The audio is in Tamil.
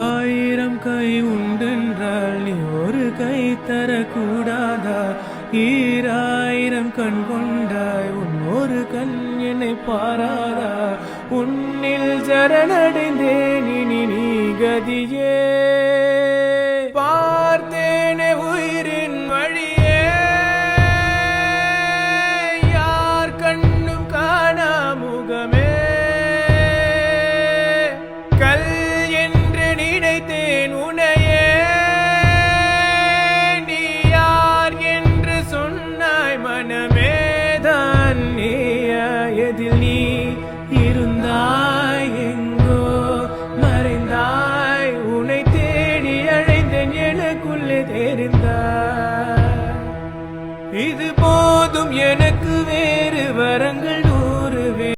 ஆயிரம் கை உண்டென்றால் நீ ஒரு கை தரக்கூடாதா? ஈராயிரம் கண் கொண்டாய் உன் ஒரு கண் என்னை பாராதா? உன்னில் சரணடைந்தேன் இனி நீ கதியே. பார்த்தேனே உயிரின் வழியே, யார் கண்ணும் காணா முகமே. கல் என்று நினைத்தேன் உனையே, நீ யார் என்று சொன்னாய் மனமேதான் நீயா? எதில் நீ